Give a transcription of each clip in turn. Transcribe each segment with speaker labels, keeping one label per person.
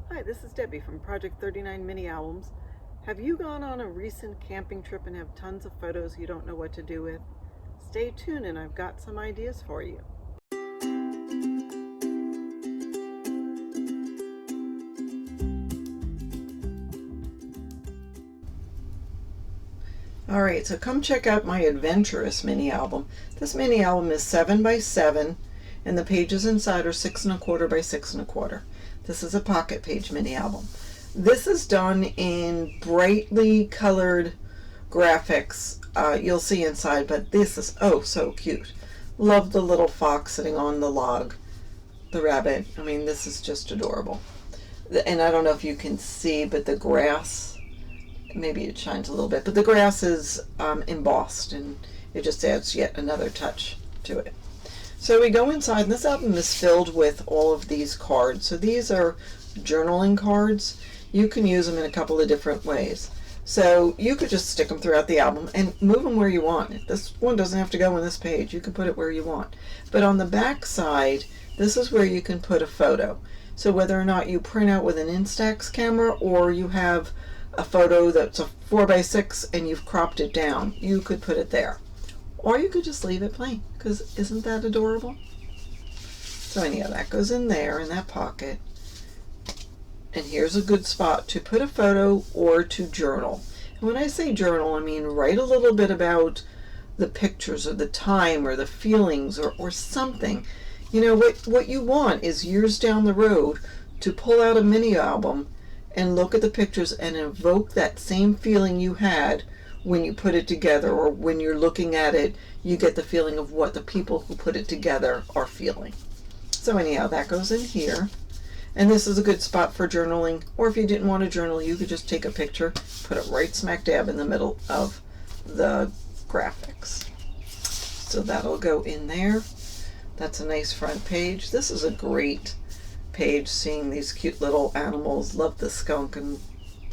Speaker 1: Hi, this is Debbie from Project 39 Mini Albums. Have you gone on a recent camping trip and have tons of photos you don't know what to do with? Stay tuned and I've got some ideas for you. Alright, so come check out my Adventurous mini album. This mini album is 7 by 7 and the pages inside are 6 1/4 by 6 1/4. This is a pocket page mini album. This is done in brightly colored graphics. You'll see inside, but this is oh so cute. Love the little fox sitting on the log. The rabbit. I mean, this is just adorable. And I don't know if you can see, but the grass, maybe it shines a little bit, but the grass is embossed and it just adds yet another touch to it. So we go inside, and this album is filled with all of these cards. So these are journaling cards. You can use them in a couple of different ways. So you could just stick them throughout the album and move them where you want. This one doesn't have to go on this page. You can put it where you want. But on the back side, this is where you can put a photo. So whether or not you print out with an Instax camera or you have a photo that's a 4 by 6 and you've cropped it down, you could put it there. Or you could just leave it plain, because isn't that adorable? So anyhow, that goes in there in that pocket. And here's a good spot to put a photo or to journal. And when I say journal, I mean write a little bit about the pictures or the time or the feelings or something. You know, what you want is years down the road to pull out a mini album and look at the pictures and evoke that same feeling you had when you put it together, or when you're looking at it, you get the feeling of what the people who put it together are feeling. So anyhow, that goes in here. And this is a good spot for journaling, or if you didn't want to journal, you could just take a picture, put it right smack dab in the middle of the graphics. So that'll go in there. That's a nice front page. This is a great page, seeing these cute little animals. Love the skunk and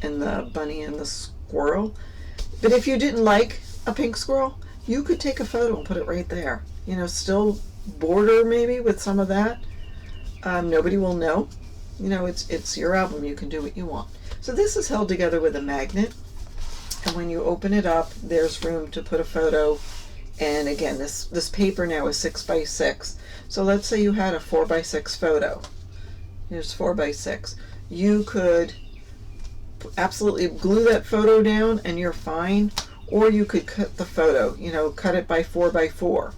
Speaker 1: the bunny and the squirrel. But if you didn't like a pink squirrel, you could take a photo and put it right there. You know, still border maybe with some of that. Nobody will know. You know, it's your album. You can do what you want. So this is held together with a magnet. And when you open it up, there's room to put a photo. And again, this paper now is 6 by 6. So let's say you had a 4 by 6 photo. Here's 4 by 6. You could absolutely glue that photo down and you're fine, or you could cut the photo, you know, cut it by 4 by 4,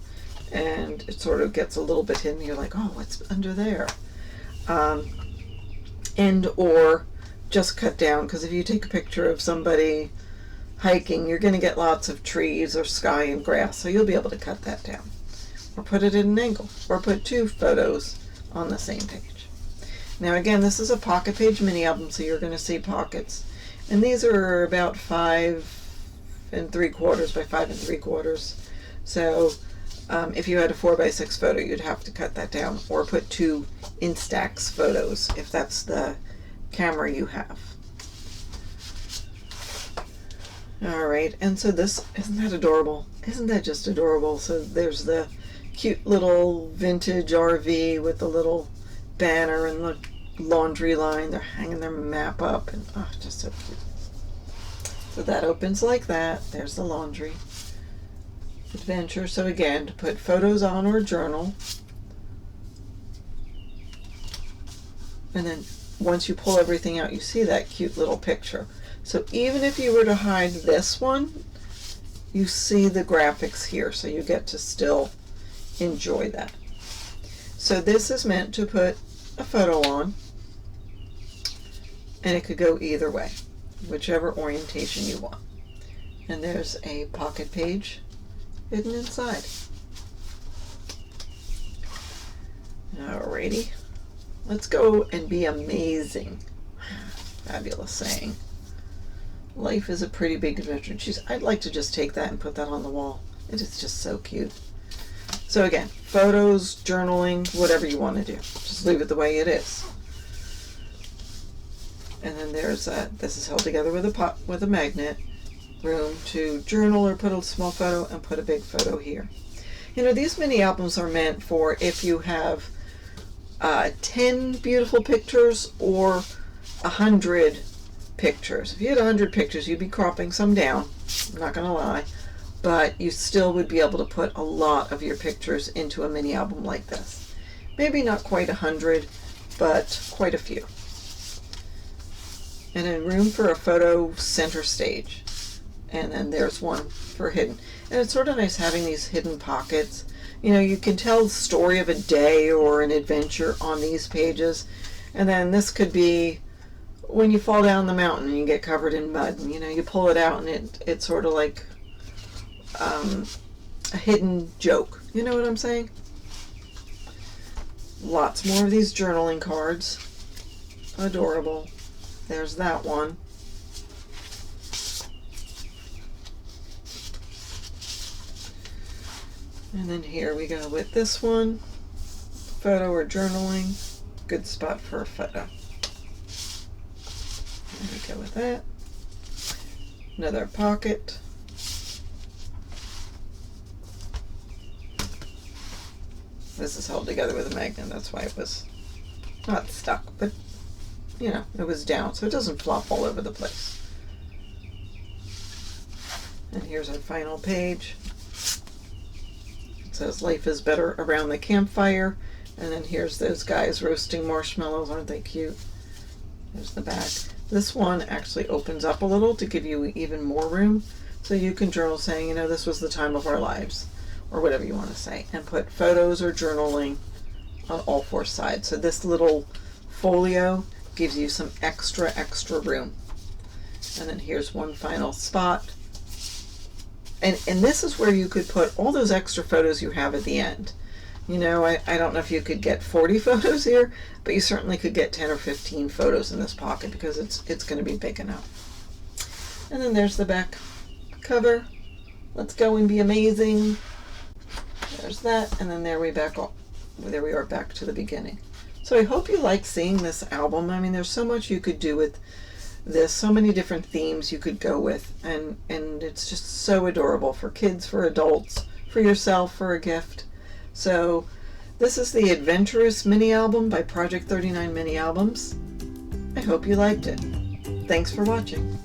Speaker 1: and it sort of gets a little bit hidden. You're like, oh, what's under there? And or just cut down, because if you take a picture of somebody hiking, you're going to get lots of trees or sky and grass, so you'll be able to cut that down, or put it at an angle, or put 2 photos on the same page. Now again, this is a pocket page mini album, so you're going to see pockets. And these are about 5 3/4 by 5 3/4. So if you had a 4 by 6 photo, you'd have to cut that down, or put 2 Instax photos if that's the camera you have. Alright, and so this, isn't that adorable? Isn't that just adorable? So there's the cute little vintage RV with the little banner and the laundry line. They're hanging their map up, and oh, just so cute. So that opens like that. There's the laundry. Adventure. So again, to put photos on or journal. And then once you pull everything out, you see that cute little picture. So even if you were to hide this one, you see the graphics here, so you get to still enjoy that. So this is meant to put a photo on, and it could go either way, whichever orientation you want. And there's a pocket page hidden inside. Alrighty, let's go and be amazing. Fabulous saying. Life is a pretty big adventure. Jeez, I'd like to just take that and put that on the wall. It is just so cute. So again, photos, journaling, whatever you want to do. Just leave it the way it is. And then there's this is held together with a magnet. Room to journal or put a small photo and put a big photo here. You know, these mini albums are meant for if you have 10 beautiful pictures, or 100 pictures. If you had 100 pictures, you'd be cropping some down, I'm not gonna lie, but you still would be able to put a lot of your pictures into a mini album like this. Maybe not quite 100, but quite a few. And then room for a photo center stage. And then there's one for hidden. And it's sort of nice having these hidden pockets. You know, you can tell the story of a day or an adventure on these pages. And then this could be when you fall down the mountain and you get covered in mud. And, you know, you pull it out and it's sort of like a hidden joke. You know what I'm saying? Lots more of these journaling cards. Adorable. There's that one. And then here we go with this one. Photo or journaling. Good spot for a photo. There we go with that. Another pocket. This is held together with a magnet. That's why it was not stuck, but you know, it was down, so it doesn't flop all over the place. And here's our final page. It says life is better around the campfire. And then here's those guys roasting marshmallows. Aren't they cute? There's the back. This one actually opens up a little to give you even more room. So you can journal saying, you know, this was the time of our lives, or whatever you want to say, and put photos or journaling on all four sides. So this little folio gives you some extra room. And then here's one final spot. And this is where you could put all those extra photos you have at the end. You know, I don't know if you could get 40 photos here, but you certainly could get 10 or 15 photos in this pocket because it's going to be big enough. And then there's the back cover. Let's go and be amazing. There's that, and then there we are back to the beginning. So I hope you like seeing this album. I mean, there's so much you could do with this, so many different themes you could go with, and it's just so adorable for kids, for adults, for yourself, for a gift. So this is the Adventurous mini album by Project 39 Mini Albums. I hope you liked it. Thanks for watching.